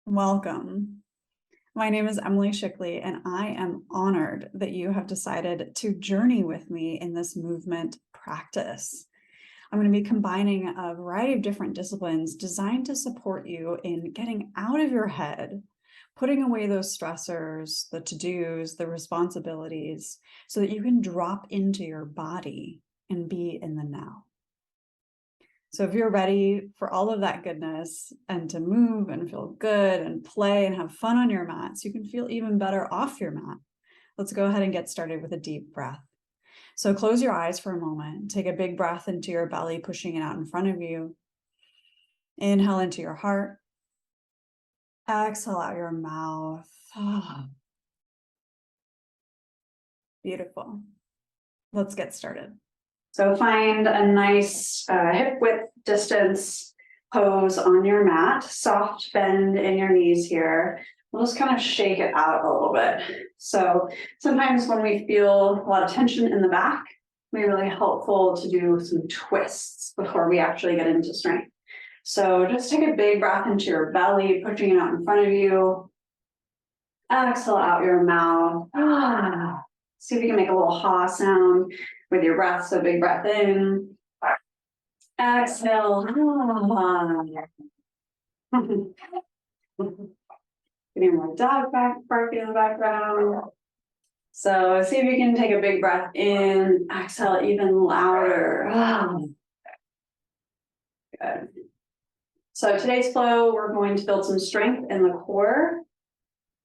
Welcome. My name is Emily Schickli, and I am honored that you have decided to journey with me in this movement practice. I'm going to be combining a variety of different disciplines designed to support you in getting out of your head, putting away those stressors, the to-dos, the responsibilities, so that you can drop into your body and be in the now. So if you're ready for all of that goodness and to move and feel good and play and have fun on your mat, so you can feel even better off your mat, let's go ahead and get started with a deep breath. So close your eyes for a moment. Take a big breath into your belly, pushing it out in front of you. Inhale into your heart. Exhale out your mouth. Beautiful. Let's get started. So find a nice hip width distance pose on your mat, soft bend in your knees here. We'll just kind of shake it out a little bit. So sometimes when we feel a lot of tension in the back, it can be really helpful to do some twists before we actually get into strength. So just take a big breath into your belly, pushing it out in front of you. Exhale out your mouth. See if you can make a little ha sound with your breath. So big breath in. Exhale. Getting more dog bark in the background. So see if you can take a big breath in. Exhale even louder. Good. So today's flow, we're going to build some strength in the core.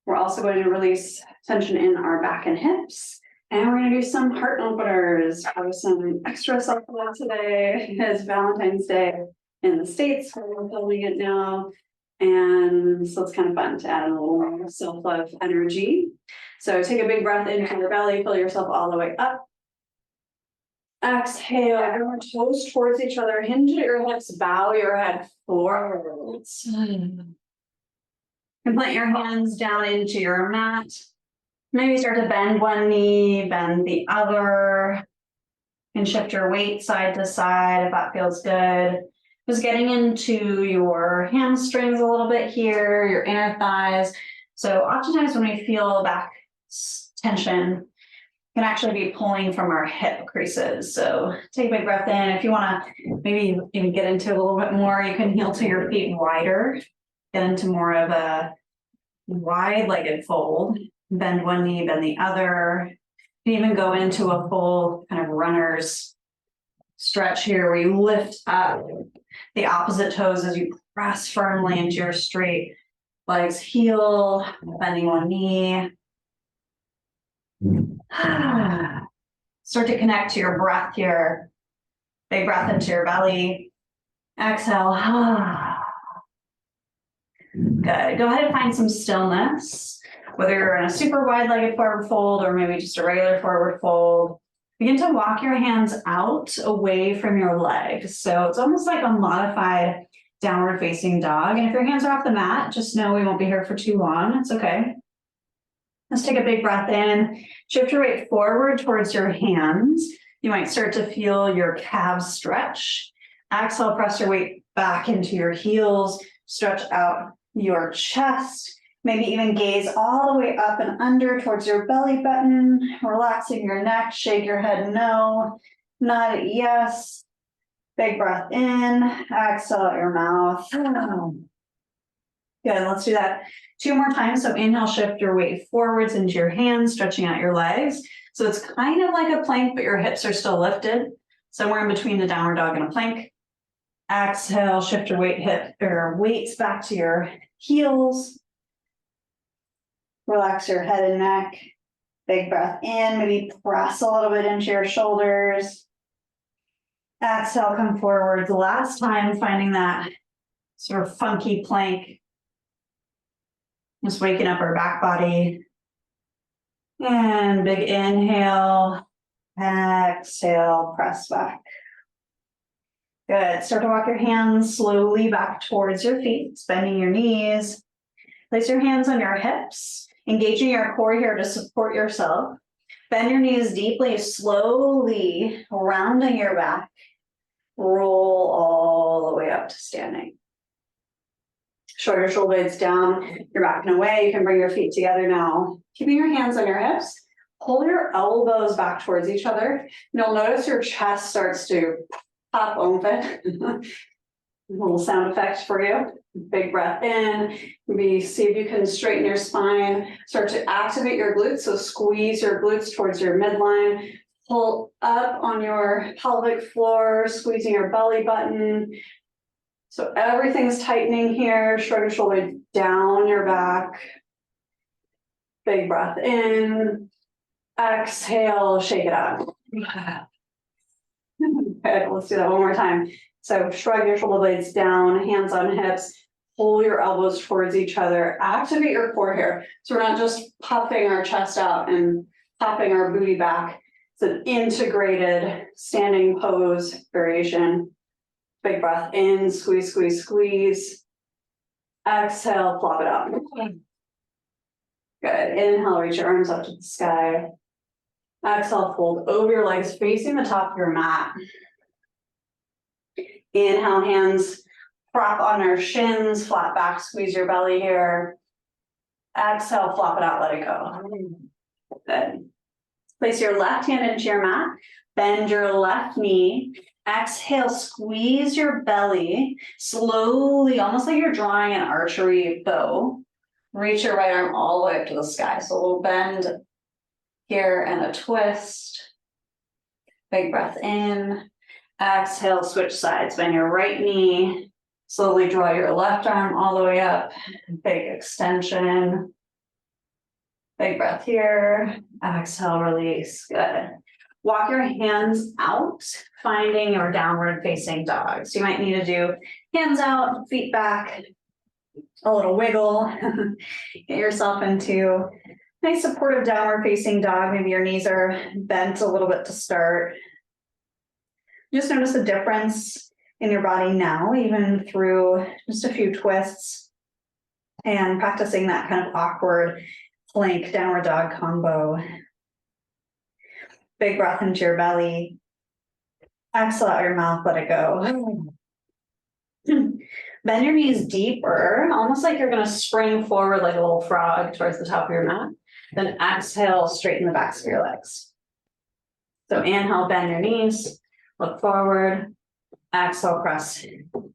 We're also going to release tension in our back and hips. And we're going to do some heart openers for some extra self-love today. It's Valentine's Day in the States where we're filming it now. And so it's kind of fun to add a little more self-love energy. So take a big breath into your belly, fill yourself all the way up. Exhale, bring your toes towards each other, hinge at your hips, bow your head forwards. And plant your hands down into your mat. Maybe start to bend one knee, bend the other, and shift your weight side to side if that feels good. Just getting into your hamstrings a little bit here, your inner thighs. So oftentimes when we feel back tension, can actually be pulling from our hip creases. So take a big breath in. If you want to maybe even get into it a little bit more, you can heel to your feet wider, get into more of a wide-legged fold. Bend one knee, bend the other. You can even go into a full kind of runner's stretch here where you lift up the opposite toes as you press firmly into your straight legs. Heel, bending one knee. Start to connect to your breath here. Big breath into your belly. Exhale. Good. Go ahead and find some stillness. Whether you're in a super wide-legged forward fold or maybe just a regular forward fold, begin to walk your hands out away from your legs. So it's almost like a modified downward facing dog. And if your hands are off the mat, just know we won't be here for too long. It's okay. Let's take a big breath in. Shift your weight forward towards your hands. You might start to feel your calves stretch. Exhale, press your weight back into your heels. Stretch out your chest. Maybe even gaze all the way up and under towards your belly button, relaxing your neck, shake your head no, nod at yes. Big breath in, exhale out your mouth. Good, let's do that 2 more times. So inhale, shift your weight forwards into your hands, stretching out your legs. So it's kind of like a plank, but your hips are still lifted. Somewhere in between the downward dog and a plank. Exhale, shift your weights back to your heels. Relax your head and neck. Big breath in, maybe press a little bit into your shoulders. Exhale, come forward. Last time, finding that sort of funky plank. Just waking up our back body. And big inhale. Exhale, press back. Good. Start to walk your hands slowly back towards your feet, bending your knees. Place your hands on your hips, engaging your core here to support yourself. Bend your knees deeply, slowly rounding your back. Roll all the way up to standing. Show your shoulder blades down, you're backing away. You can bring your feet together now. Keeping your hands on your hips, pull your elbows back towards each other. You'll notice your chest starts to pop open. A little sound effect for you. Big breath in. Maybe see if you can straighten your spine. Start to activate your glutes. So squeeze your glutes towards your midline. Pull up on your pelvic floor, squeezing your belly button. So everything's tightening here. Shrug your shoulder down your back. Big breath in. Exhale, shake it out. Good, let's do that one more time. So shrug your shoulder blades down, hands on hips, pull your elbows towards each other, activate your core here. So we're not just puffing our chest out and popping our booty back. It's an integrated standing pose variation. Big breath in, squeeze, squeeze, squeeze. Exhale, flop it up. Good, inhale, reach your arms up to the sky. Exhale, fold over your legs facing the top of your mat. Inhale, hands prop on our shins, flat back, squeeze your belly here. Exhale, flop it out, let it go. Good. Place your left hand into your mat, bend your left knee. Exhale, squeeze your belly, slowly, almost like you're drawing an archery bow. Reach your right arm all the way up to the sky. So we'll bend here and a twist. Big breath in. Exhale, switch sides. Bend your right knee. Slowly draw your left arm all the way up. Big extension. Big breath here. Exhale, release. Good. Walk your hands out, finding your downward facing dog. So you might need to do hands out, feet back, a little wiggle. Get yourself into nice supportive downward facing dog. Maybe your knees are bent a little bit to start. Just notice the difference in your body now, even through just a few twists and practicing that kind of awkward plank downward dog combo. Big breath into your belly. Exhale out your mouth, let it go. Bend your knees deeper, almost like you're going to spring forward like a little frog towards the top of your mat. Then exhale, straighten the backs of your legs. So inhale, bend your knees, look forward. Exhale, press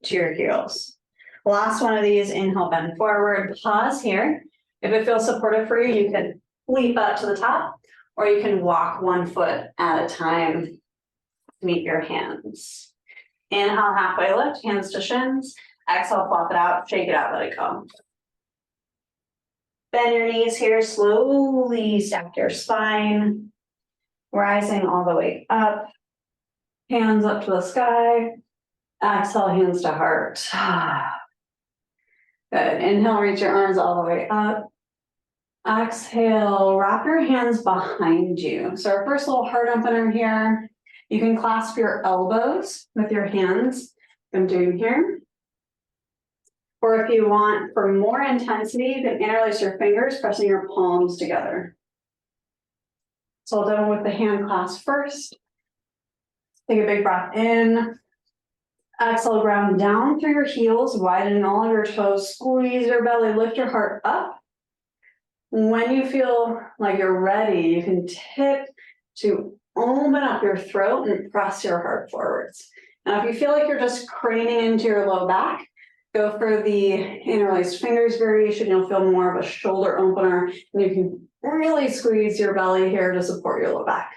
to your heels. Last one of these, inhale, bend forward, pause here. If it feels supportive for you, you can leap up to the top, or you can walk one foot at a time. Meet your hands. Inhale, halfway lift, hands to shins. Exhale, flop it out, shake it out, let it go. Bend your knees here, slowly stack your spine, rising all the way up. Hands up to the sky. Exhale, hands to heart. Good. Inhale, reach your arms all the way up. Exhale, wrap your hands behind you. So our first little heart opener here. You can clasp your elbows with your hands. I'm doing here. Or if you want, for more intensity, you can interlace your fingers, pressing your palms together. So I'll do with the hand clasp first. Take a big breath in. Exhale, ground down through your heels, widen all of your toes, squeeze your belly, lift your heart up. When you feel like you're ready, you can tip to open up your throat and press your heart forwards. Now, if you feel like you're just craning into your low back, go for the interlaced fingers variation. You'll feel more of a shoulder opener, and you can really squeeze your belly here to support your low back.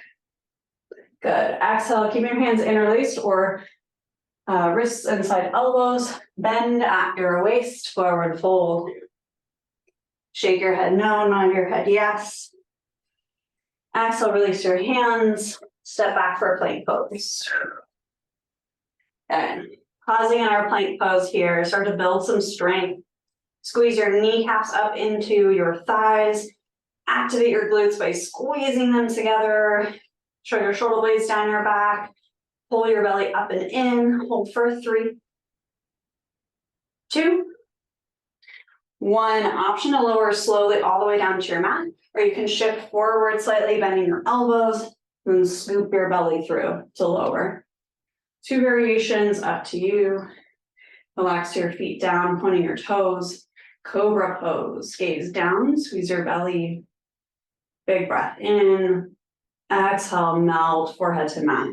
Good. Exhale, keep your hands interlaced or wrists inside elbows. Bend at your waist, forward fold. Shake your head no, nod your head yes. Exhale, release your hands. Step back for a plank pose. And pausing in our plank pose here, start to build some strength. Squeeze your kneecaps up into your thighs. Activate your glutes by squeezing them together. Shrug your shoulder blades down your back. Pull your belly up and in. Hold for 3, 2, 1. Option to lower slowly all the way down to your mat, or you can shift forward slightly, bending your elbows, and scoop your belly through to lower. 2 variations, up to you. Relax your feet down, pointing your toes. Cobra pose, gaze down, squeeze your belly. Big breath in. Exhale, melt forehead to mat.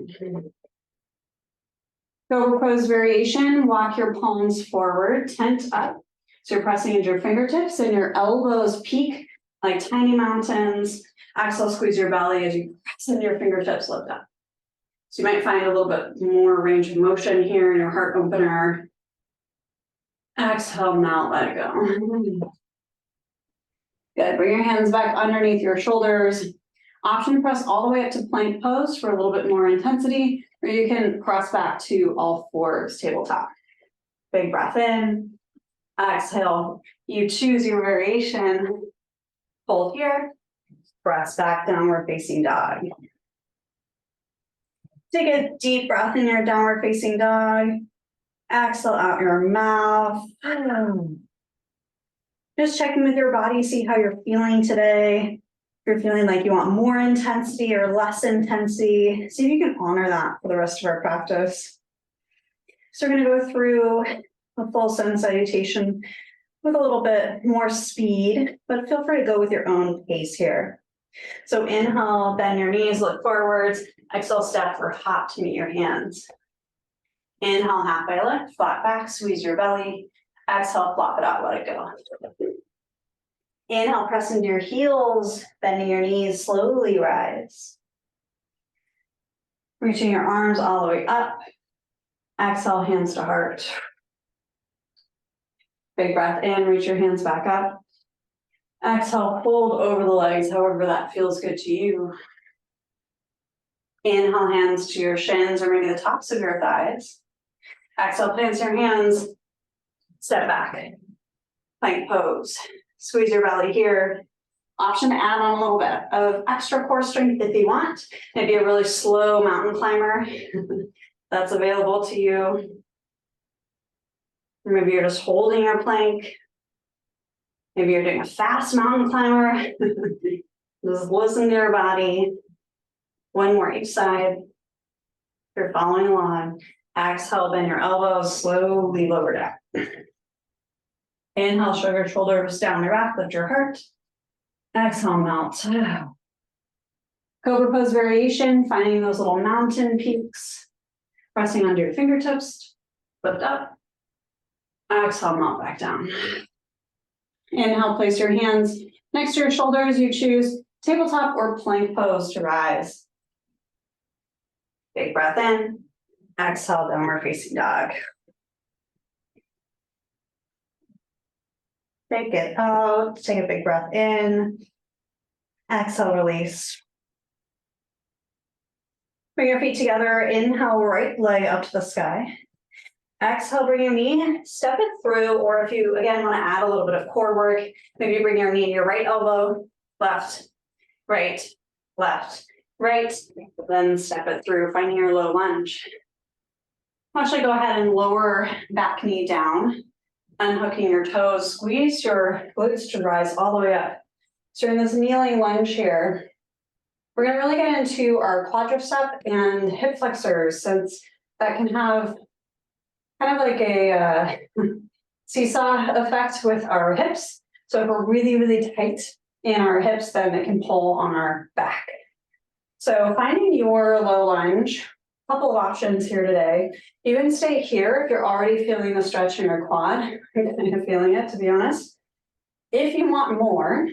Cobra pose variation, walk your palms forward, tent up. So you're pressing into your fingertips and your elbows peak like tiny mountains. Exhale, squeeze your belly as you press into your fingertips, lift up. So you might find a little bit more range of motion here in your heart opener. Exhale, melt, let it go. Good, bring your hands back underneath your shoulders. Option to press all the way up to plank pose for a little bit more intensity, or you can cross back to all fours, tabletop. Big breath in, exhale. You choose your variation. Hold here, press back, downward facing dog. Take a deep breath in your downward facing dog. Exhale out your mouth. Just checking with your body, see how you're feeling today. If you're feeling like you want more intensity or less intensity, see if you can honor that for the rest of our practice. So we're going to go through a full sun salutation with a little bit more speed, but feel free to go with your own pace here. So inhale, bend your knees, look forwards. Exhale, step or hop to meet your hands. Inhale, halfway lift, flat back, squeeze your belly. Exhale, flop it out, let it go. Inhale, press into your heels, bending your knees, slowly rise. Reaching your arms all the way up. Exhale, hands to heart. Big breath in, reach your hands back up. Exhale, fold over the legs, however that feels good to you. Inhale, hands to your shins or maybe the tops of your thighs. Exhale, plant your hands, step back, plank pose. Squeeze your belly here. Option to add on a little bit of extra core strength if you want. Maybe a really slow mountain climber that's available to you. Or maybe you're just holding your plank. Maybe you're doing a fast mountain climber. Just listen to your body. One more each side. If you're following along, exhale, bend your elbows, slowly lower down. Inhale, shrug your shoulders down the back, lift your heart. Exhale, melt. Cobra pose variation, finding those little mountain peaks. Pressing onto your fingertips, lift up. Exhale, melt back down. Inhale, place your hands next to your shoulders. You choose tabletop or plank pose to rise. Big breath in. Exhale, downward facing dog. Take it out. Take a big breath in. Exhale, release. Bring your feet together. Inhale, right leg up to the sky. Exhale, bring your knee, step it through, or if you, again, want to add a little bit of core work, maybe bring your knee to your right elbow, left, right, then step it through, finding your low lunge. Actually, go ahead and lower back knee down, unhooking your toes, squeeze your glutes to rise all the way up. So in this kneeling lunge here, we're going to really get into our quadricep and hip flexors, since that can have kind of like a seesaw effect with our hips. So if we're really, really tight in our hips, then it can pull on our back. So finding your low lunge, a couple of options here today. You can stay here if you're already feeling the stretch in your quad. I'm kind of feeling it, to be honest. If you want more,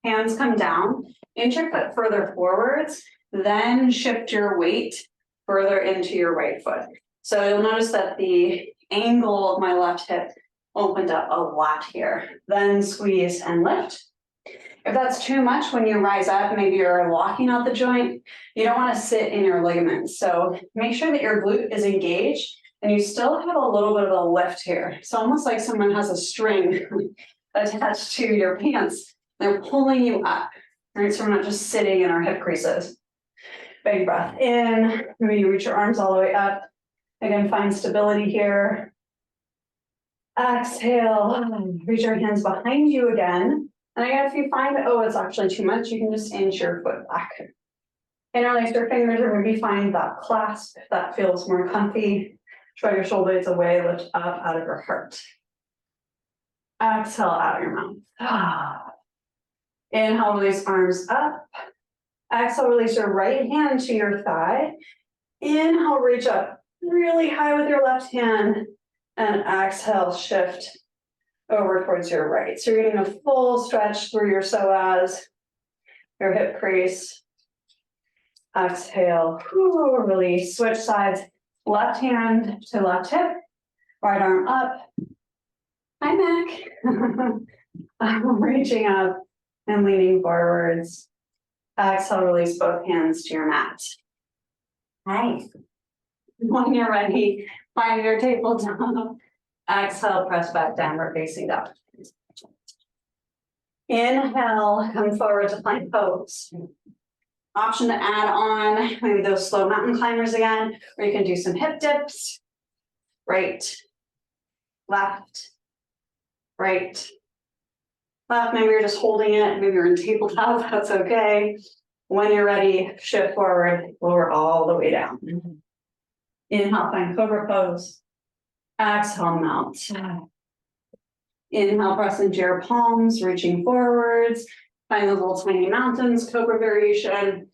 hands come down, inch your foot further forwards, then shift your weight further into your right foot. So you'll notice that the angle of my left hip opened up a lot here. Then squeeze and lift. If that's too much when you rise up, maybe you're locking out the joint, you don't want to sit in your ligaments. So make sure that your glute is engaged and you still have a little bit of a lift here. It's almost like someone has a string attached to your pants. They're pulling you up, right? So we're not just sitting in our hip creases. Big breath in. Maybe you reach your arms all the way up. Again, find stability here. Exhale, reach your hands behind you again. And again, if you find, oh, it's actually too much, you can just inch your foot back. Interlace your fingers or maybe find that clasp if that feels more comfy. Shrug your shoulder blades away, lift up out of your heart. Exhale out your mouth. Inhale, release arms up. Exhale, release your right hand to your thigh. Inhale, reach up really high with your left hand. And exhale, shift over towards your right. So you're getting a full stretch through your psoas, your hip crease. Exhale, release, switch sides. Left hand to left hip, right arm up. Hi, Mac. I'm reaching up and leaning forwards. Exhale, release both hands to your mat. Nice. When you're ready, find your tabletop. Exhale, press back downward facing dog. Inhale, come forward to plank pose. Option to add on maybe those slow mountain climbers again, or you can do some hip dips. Right, left, right, left. Maybe you're just holding it. Maybe you're in tabletop. That's okay. When you're ready, shift forward, lower all the way down. Inhale, find cobra pose. Exhale, mount. Inhale, press into your palms, reaching forwards. Find those little tiny mountains, cobra variation.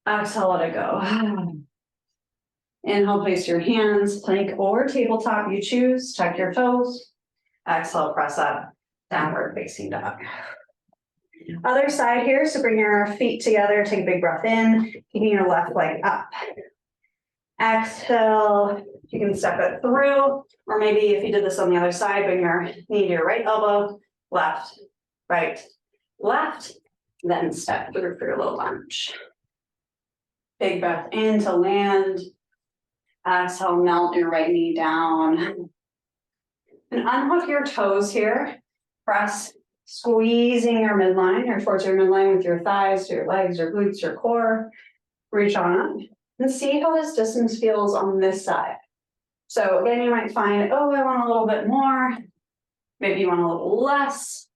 Exhale, let it go. Inhale, place your hands, plank or tabletop, you choose. Tuck your toes. Exhale, press up, downward facing dog. Other side here, so bring your feet together, take a big breath in, keeping your left leg up. Exhale, you can step it through, or maybe if you did this on the other side, bring your knee to your right elbow, left, right, left, then step through for your low lunge. Big breath in to land. Exhale, melt your right knee down. And unhook your toes here. Press, squeezing your midline or towards your midline with your thighs, your legs, your glutes, your core. Reach on up and see how this distance feels on this side. So again, you might find, oh, I want a little bit more. Maybe you want a little less.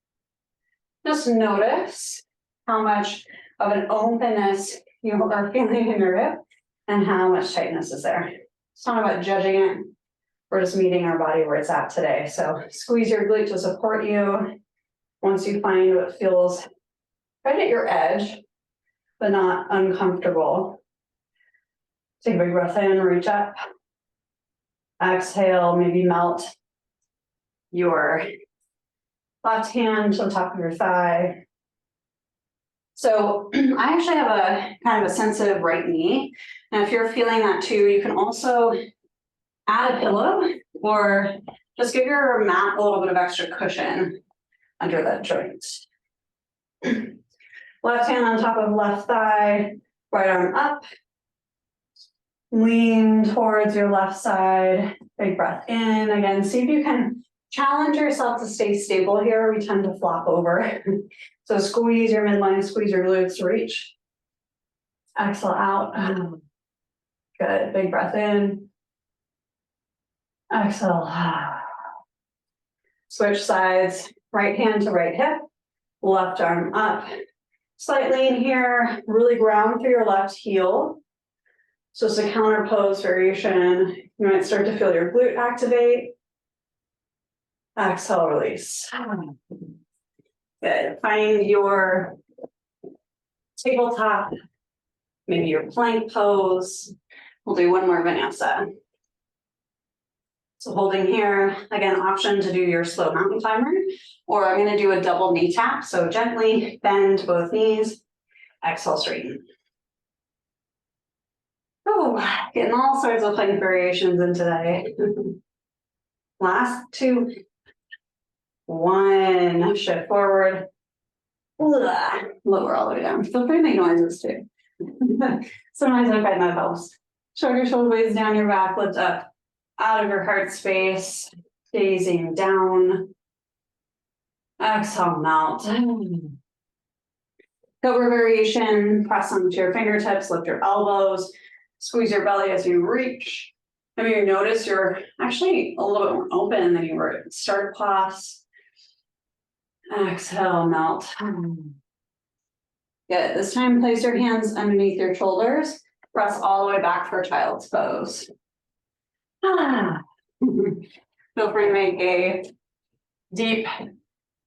Just notice how much of an openness you are feeling in your hip and how much tightness is there. It's not about judging it. We're just meeting our body where it's at today. So squeeze your glute to support you. Once you find what feels right at your edge, but not uncomfortable. Take a big breath in, reach up. Exhale, maybe melt your left hand to the top of your thigh. So I actually have a kind of a sensitive right knee. And if you're feeling that too, you can also add a pillow or just give your mat a little bit of extra cushion under that joint. Left hand on top of left thigh, right arm up. Lean towards your left side, big breath in. Again, see if you can challenge yourself to stay stable here. We tend to flop over. So squeeze your midline, squeeze your glutes, reach. Exhale out. Good, big breath in. Exhale. Switch sides, right hand to right hip, left arm up. Slight lean here, really ground through your left heel. So it's a counter pose variation. You might start to feel your glute activate. Exhale, release. Good. Find your tabletop, maybe your plank pose. We'll do one more vinyasa. So holding here, again, option to do your slow mountain climber, or I'm going to do a double knee tap. So gently bend both knees. Exhale, straighten. Oh, getting all sorts of plank variations in today. Last two. One, shift forward. Lower all the way down. Feel free to make noises too. Sometimes I find that helps. Shrug your shoulder blades down your back, lift up out of your heart space, gazing down. Exhale, melt. Cobra variation, press onto your fingertips, lift your elbows, squeeze your belly as you reach. Maybe you notice you're actually a little bit more open than you were at the start class. Exhale, melt. Good. This time, place your hands underneath your shoulders. Press all the way back for child's pose. Ah. Feel free to make a deep,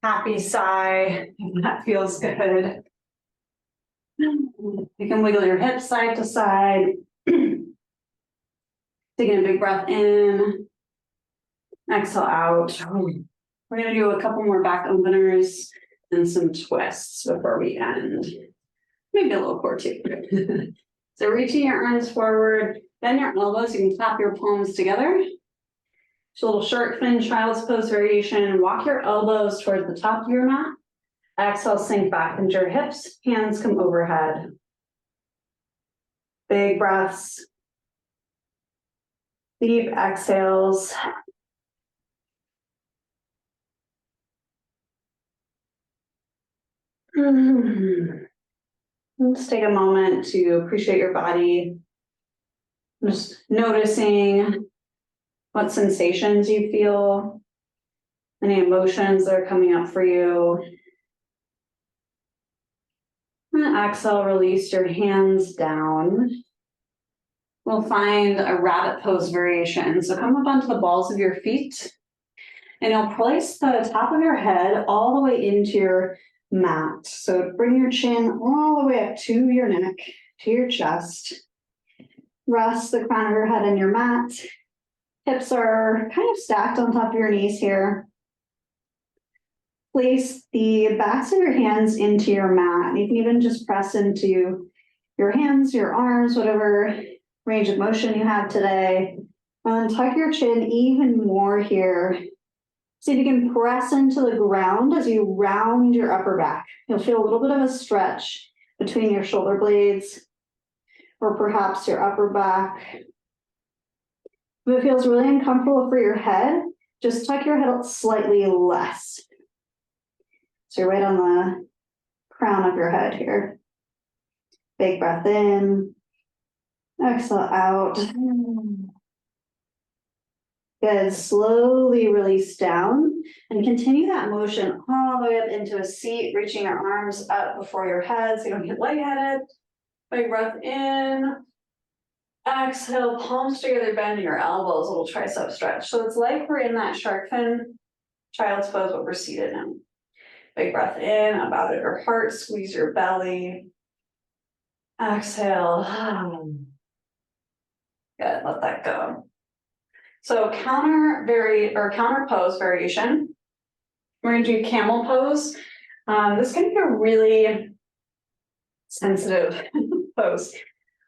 happy sigh. That feels good. You can wiggle your hips side to side. Taking a big breath in. Exhale out. We're going to do a couple more back openers and some twists before we end. Maybe a little core too. So reaching your arms forward, bend your elbows. You can tap your palms together. So a little shark fin child's pose variation. Walk your elbows towards the top of your mat. Exhale, sink back into your hips. Hands come overhead. Big breaths. Deep exhales. Just take a moment to appreciate your body. Just noticing what sensations you feel, any emotions that are coming up for you. And exhale, release your hands down. We'll find a rabbit pose variation. So come up onto the balls of your feet, and you'll place the top of your head all the way into your mat. So bring your chin all the way up to your neck, to your chest. Rest the crown of your head in your mat. Hips are kind of stacked on top of your knees here. Place the backs of your hands into your mat. You can even just press into your hands, your arms, whatever range of motion you have today. And then tuck your chin even more here. See if you can press into the ground as you round your upper back. You'll feel a little bit of a stretch between your shoulder blades or perhaps your upper back. If it feels really uncomfortable for your head, just tuck your head up slightly less. So you're right on the crown of your head here. Big breath in. Exhale out. Good. Slowly release down and continue that motion all the way up into a seat, reaching your arms up before your head so you don't get lightheaded. Big breath in. Exhale, palms together, bend your elbows, little tricep stretch. So it's like we're in that shark fin child's pose, but we're seated now. Big breath in, up out of your heart, squeeze your belly. Exhale. Good, let that go. So counter pose variation. We're gonna do camel pose. This can be a really sensitive pose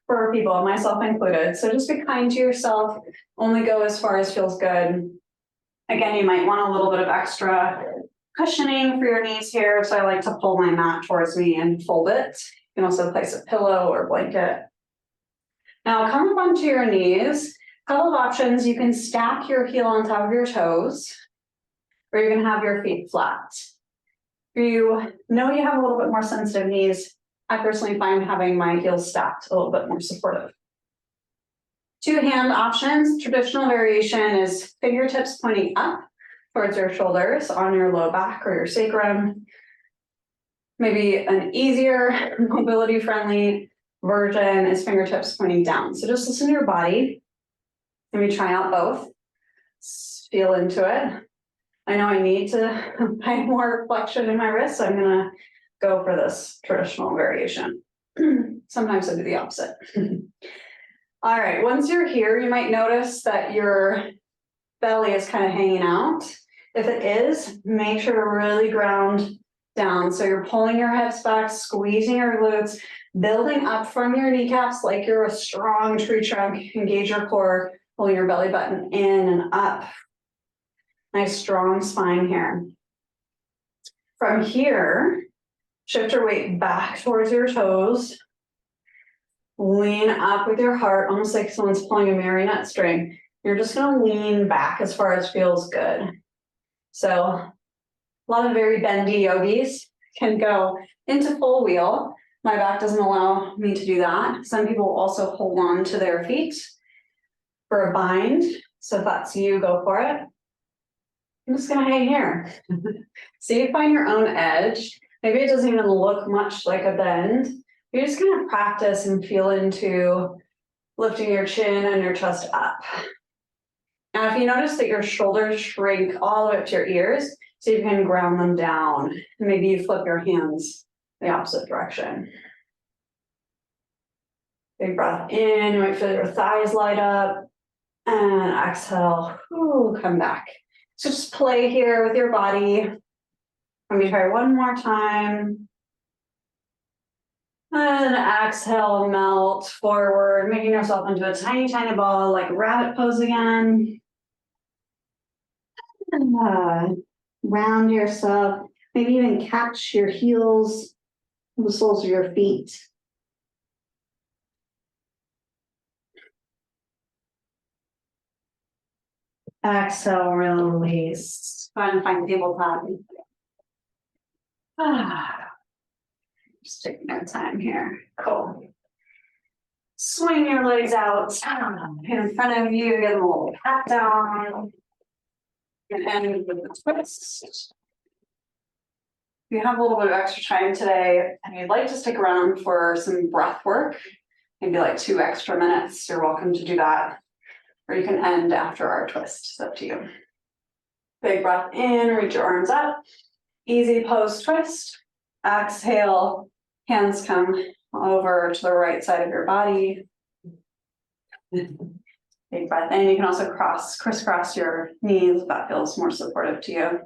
for people, myself included. So just be kind to yourself, only go as far as feels good. Again, you might want a little bit of extra cushioning for your knees here. So I like to pull my mat towards me and fold it. You can also place a pillow or blanket. Now come up onto your knees. Couple of options. You can stack your heel on top of your toes, or you can have your feet flat. If you know you have a little bit more sensitive knees, I personally find having my heels stacked a little bit more supportive. Two hand options. Traditional variation is fingertips pointing up towards your shoulders on your low back or your sacrum. Maybe an easier, mobility-friendly version is fingertips pointing down. So just listen to your body. Let me try out both. Feel into it. I know I need to find more flexion in my wrists, so I'm gonna go for this traditional variation. Sometimes I do the opposite. All right, once you're here, you might notice that your belly is kind of hanging out. If it is, make sure to really ground down. So you're pulling your hips back, squeezing your glutes, building up from your kneecaps like you're a strong tree trunk. Engage your core, pulling your belly button in and up. Nice strong spine here. From here, shift your weight back towards your toes. Lean up with your heart, almost like someone's pulling a marionette string. You're just gonna lean back as far as feels good. So a lot of very bendy yogis can go into full wheel. My back doesn't allow me to do that. Some people also hold on to their feet for a bind. So if that's you, go for it. I'm just gonna hang here. See if you find your own edge. Maybe it doesn't even look much like a bend. You're just gonna practice and feel into lifting your chin and your chest up. Now, if you notice that your shoulders shrink all the way up to your ears, so you can ground them down. Maybe you flip your hands the opposite direction. Big breath in, you might feel your thighs light up. And exhale, ooh, come back. So just play here with your body. Let me try one more time. And exhale, melt forward, making yourself into a tiny, tiny ball, like rabbit pose again. And round yourself, maybe even catch your heels, the soles of your feet. Exhale, release. Go ahead and find tabletop. Just taking our time here. Cool. Swing your legs out in front of you, get a little pat down. And end with a twist. If you have a little bit of extra time today and you'd like to stick around for some breath work, maybe like 2 extra minutes, you're welcome to do that. Or you can end after our twist, it's up to you. Big breath in, reach your arms up. Easy pose twist. Exhale, hands come over to the right side of your body. Big breath in. You can also crisscross your knees if that feels more supportive to you.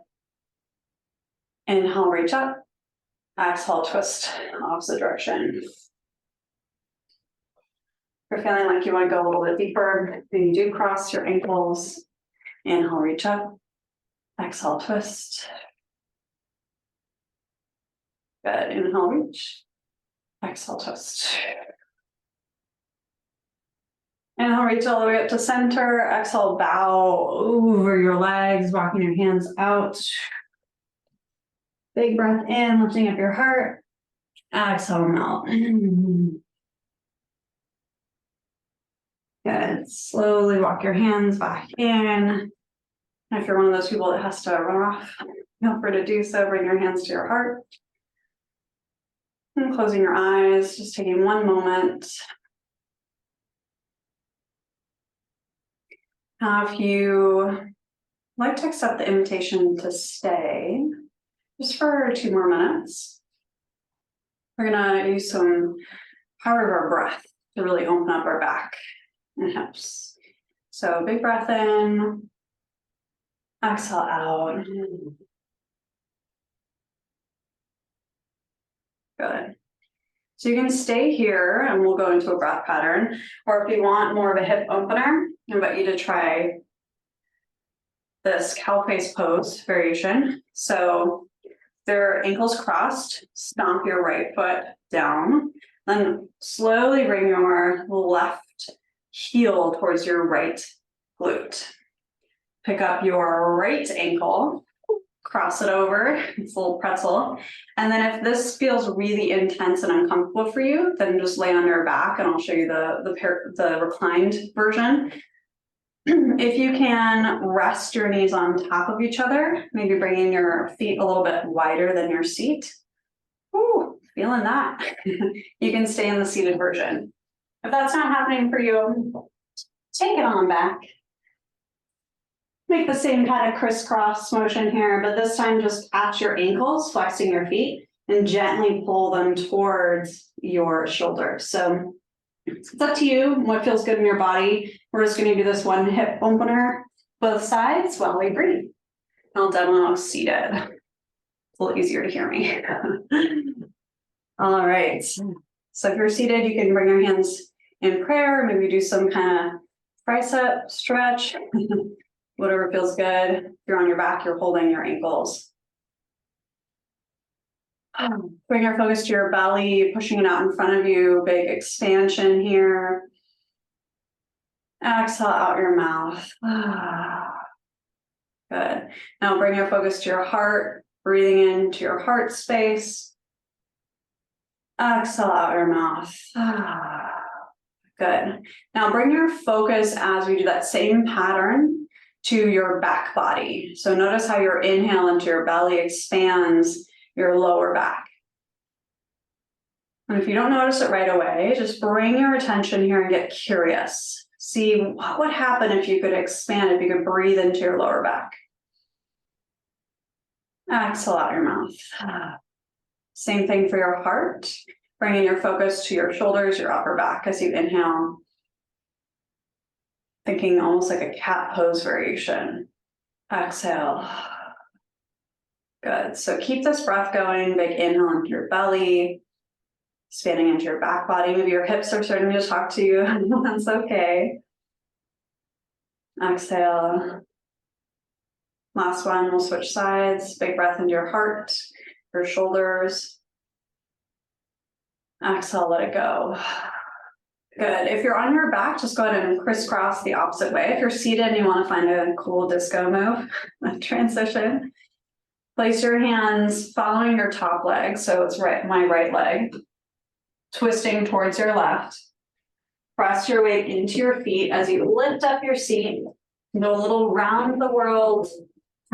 Inhale, reach up. Exhale, twist opposite direction. If you're feeling like you want to go a little bit deeper, then you do cross your ankles. Inhale, reach up. Exhale, twist. Good. Inhale, reach. Exhale, twist. Inhale, reach all the way up to center. Exhale, bow over your legs, walking your hands out. Big breath in, lifting up your heart. Exhale, melt. Good. Slowly walk your hands back in. And if you're one of those people that has to run off, feel free to do so. Bring your hands to your heart. And closing your eyes, just taking one moment. Now, if you like to accept the invitation to stay, just for 2 more minutes, we're gonna use some power of our breath to really open up our back and hips. So big breath in, exhale out. Good. So you can stay here and we'll go into a breath pattern, or if you want more of a hip opener, I invite you to try this cow face pose variation. So their ankles crossed, stomp your right foot down, then slowly bring your left heel towards your right glute. Pick up your right ankle, cross it over, it's a little pretzel. And then if this feels really intense and uncomfortable for you, then just lay on your back and I'll show you the reclined version. If you can rest your knees on top of each other, maybe bringing your feet a little bit wider than your seat. Ooh, feeling that. You can stay in the seated version. If that's not happening for you, take it on back. Make the same kind of crisscross motion here, but this time just at your ankles, flexing your feet, and gently pull them towards your shoulders. So it's up to you what feels good in your body. We're just going to do this one hip opener, both sides, while we breathe. I'll demo seated. It's a little easier to hear me. All right. So if you're seated, you can bring your hands in prayer, maybe do some kind of tricep stretch, whatever feels good. If you're on your back, you're holding your ankles. Bring your focus to your belly, pushing it out in front of you, big expansion here. Exhale out your mouth. Good. Now bring your focus to your heart, breathing into your heart space. Exhale out your mouth. Good. Now bring your focus as we do that same pattern to your back body. So notice how your inhale into your belly expands your lower back. And if you don't notice it right away, just bring your attention here and get curious. See what would happen if you could expand, if you could breathe into your lower back. Exhale out your mouth. Same thing for your heart. Bringing your focus to your shoulders, your upper back as you inhale. Thinking almost like a cat pose variation. Exhale. Good. So keep this breath going. Big inhale into your belly. Expanding into your back body. Maybe your hips are starting to talk to you. That's okay. Exhale. Last one, we'll switch sides. Big breath into your heart, your shoulders. Exhale, let it go. Good. If you're on your back, just go ahead and crisscross the opposite way. If you're seated and you want to find a cool disco move, transition, place your hands following your top leg. So it's my right leg, twisting towards your left. Press your weight into your feet as you lift up your seat. Go a little round the world,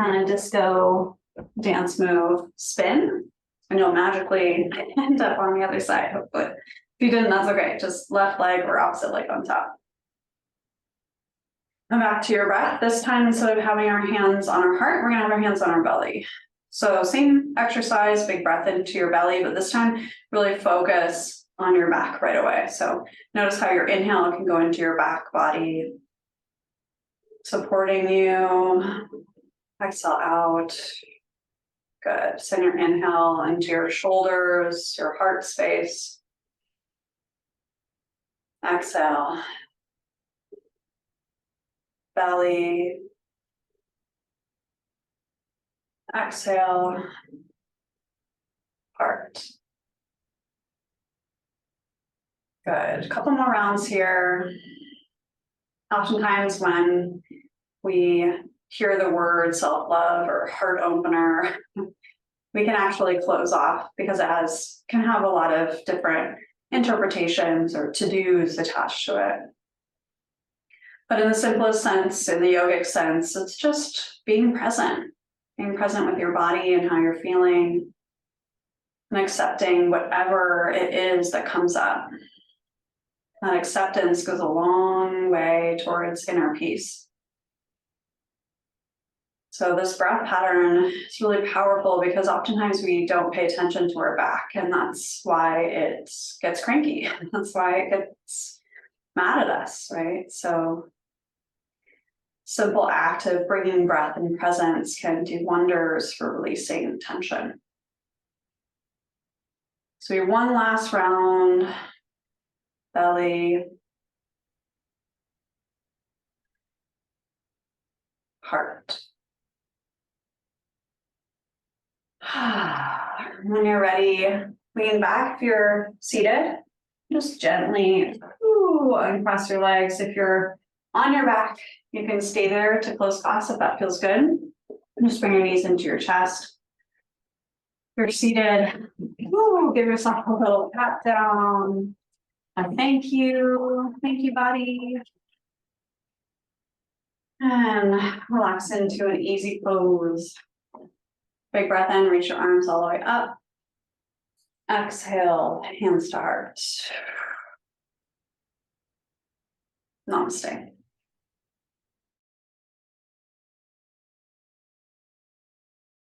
kind of disco dance move, spin, and you'll magically end up on the other side, hopefully. If you didn't, that's okay. Just left leg or opposite leg on top. And back to your breath. This time, instead of having our hands on our heart, we're gonna have our hands on our belly. So same exercise, big breath into your belly, but this time really focus on your back right away. So notice how your inhale can go into your back body, supporting you. Exhale out. Good. Send your inhale into your shoulders, your heart space. Exhale. Belly. Exhale. Heart. Good. A couple more rounds here. Oftentimes when we hear the word self-love or heart opener, we can actually close off because it can have a lot of different interpretations or to-dos attached to it. But in the simplest sense, in the yogic sense, it's just being present with your body and how you're feeling and accepting whatever it is that comes up. That acceptance goes a long way towards inner peace. So this breath pattern is really powerful because oftentimes we don't pay attention to our back, and that's why it gets cranky. That's why it gets mad at us, right? So simple act of bringing breath and presence can do wonders for releasing tension. So we have one last round. Belly. Heart. When you're ready, lean back if you're seated. Just gently uncross your legs. If you're on your back, you can stay there to close class if that feels good. Just bring your knees into your chest. If you're seated, give yourself a little pat down. Thank you, body. And relax into an easy pose. Big breath in, reach your arms all the way up. Exhale, hands to heart. Namaste.